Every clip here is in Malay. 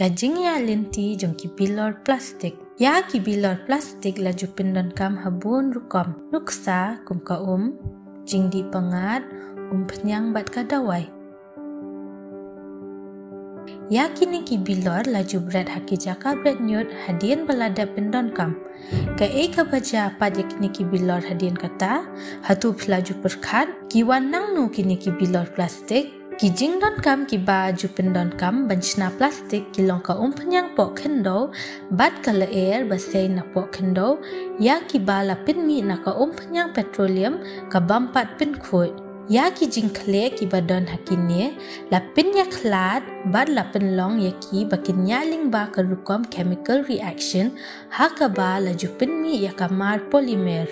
Kajing ya linti jong ki bilor plastik. Ya ki bilor plastik laju pendon kam habun rukom. Nuksa kum ka jing di pengat penyang bat kadawai. Ya kini ki bilor laju berat haki jaka berat nyut hadian balada pendon kam. Ka ka baja apa ya kini ki bilor hadian kata hatu pelaju perkat ki wanang nu kini ki bilor plastik. Ki jing don kam ki baju pendon kam benchna plastik ki long ka penyang pok kendo bat kala air basay na pok kendo ya ki bala pinmi na ka penyang petroleum ka bampat pin kuy. Ya ki jing kle ki badon hakine la pin ya klat bat la pin long ya ki bakin nyaling ba ka rukom chemical reaction ha ka ba la ju pinmi ya kamar polymer.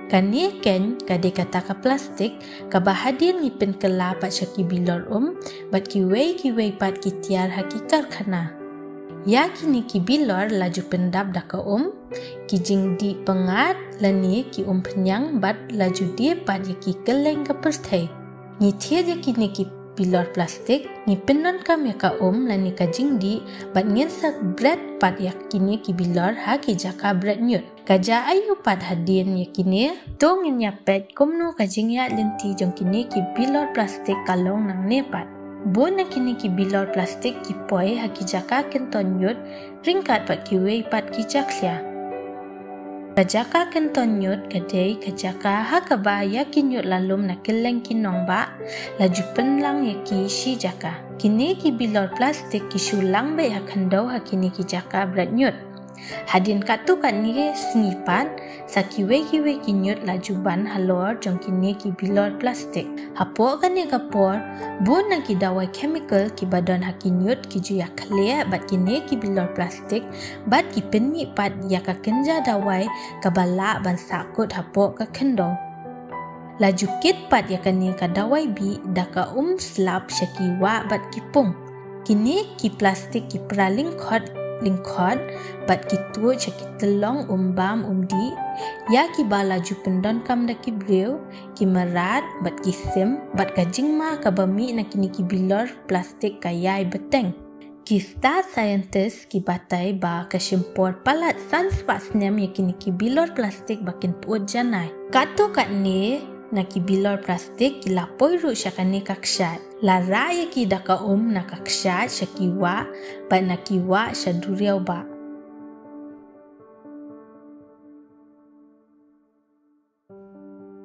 Kani ken kade kata ka plastik ka bahadian ngipin kela pat syaki bilor bat ki wei pat ki tiar hakikar khana. Ya kini ki bilor laju pendap da ka ki jing di pengat lani ki penyang bat laju dia pat ya ki keleng ka perthai. Ni tiar ya kini ki bilor plastik ni pendon kam ya ka lani ka jing di bat ngensak bread pat ya kini ki bilor ha ki jaka bread nyut. Kaja ayu pat hadian ya kini dong nyapet komno kajing ya linti jong kini ki bilor plastik kalong nang nepat. Bon na kini ki bilor plastik ki poi haki jaka kenton yut ringkat pat ki wei pat ki jaklia. Kajaka kenton yut kadai kajaka hakaba ya kinyut lalum na keleng kinong ba laju penlang ya ki si jaka. Kini ki bilor plastik ki sulang be hakandau hakini ki jaka berat nyut. Hadin katu kat ni sengipan sakiwe kiwe kinyut laju ban halor jong kini ki bilor plastik. Hapok kan ni kapor bon na ki dawai chemical ki badan hakinyut ki juya kle bat kini ki bilor plastik bat ki penmi pat ya ka kenja dawai kabala ban sakut hapok ka kendo. Laju kit pat ya kan ni ka dawai bi da ka slap syakiwa bat ki pung. Kini ki plastik ki praling lingkod bat kitu cakit telong bam di ya ki balaju pendon kam da ki breu ki merat bat ki sim bat kajing ma ka bami na kini ki bilor plastik kayai beteng. Ki star scientist ki batai ba ka shimpor palat sunspots nem ya kini ki bilor plastik bakin puot janai. Kato kat ni na ki bilor plastik ki lapoi ru syakani kakshat. La raya ki daka na kakshat syakiwa bat na kiwa syaduriau ba.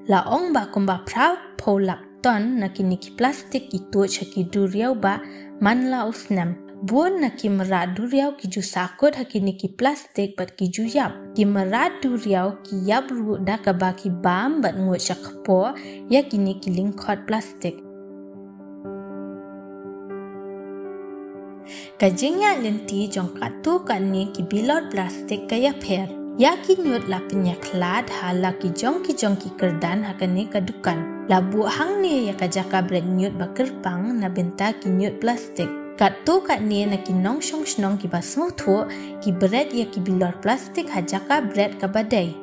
La ba kumba prau polak ton na kini ki plastik ki tuot syaki duriau ba man la usnam. Buon na ki merat duriau ki ju sakut hakini ki plastik bat ki ju yap. Ki merat duriau ki yap ru daka ba ki bam bat ngut syakpo ya kini ki lingkot plastik. Kajingnya linti jong katu kan ni ki bilor plastik kaya per. Ya ki nyut la penyaklat hala ki jong ki kerdan hakani kadukan. Labu hang ni ya kajaka bread nyut bakerpang na benta ki nyut plastik. Katu kat ni na ki nong snong ki basmu tu ki bread ya ki bilor plastik hajaka bread ka badai.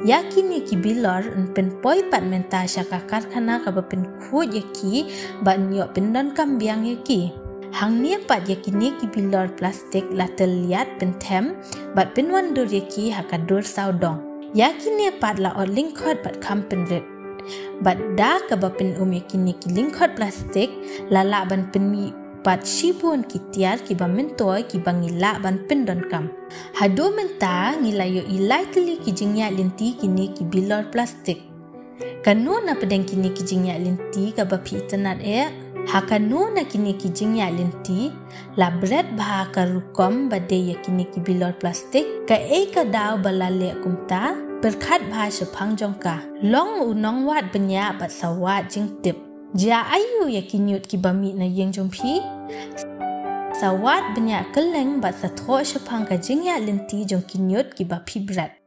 Ya kini ki bilor pen poi pat menta syaka karkhana ka bapen khut ya ki ba nyok pendon kambiang ya ki. Hang ni pat ya kini ki bilor plastik la terlihat pentem bat pinwan dur ya ki hakadur saudong. Ya kini pat la od lingkot bat kampen red. Bat da ka bapen ya kini ki lingkot plastik lala ban penmi pat shibun ki tiar ki bamentoi ki bangila ban pendon kam. Hado menta ngilayo ilai keli ki jingya linti kini ki bilor plastik. Kanu na pedeng kini ki jingya linti ka bapi tenat hakanu na kini ki jingya linti la bread bah ka rukom bade ya kini ki bilor plastik ka ka daw balale kumta berkat bah sepang jongka long unong wat benya bat sawat jing tip ja ayu ya kinyut ki bami na yeng jompi sawat benya keleng bat satho sepang ka jingya linti jong kinyut ki bapi bread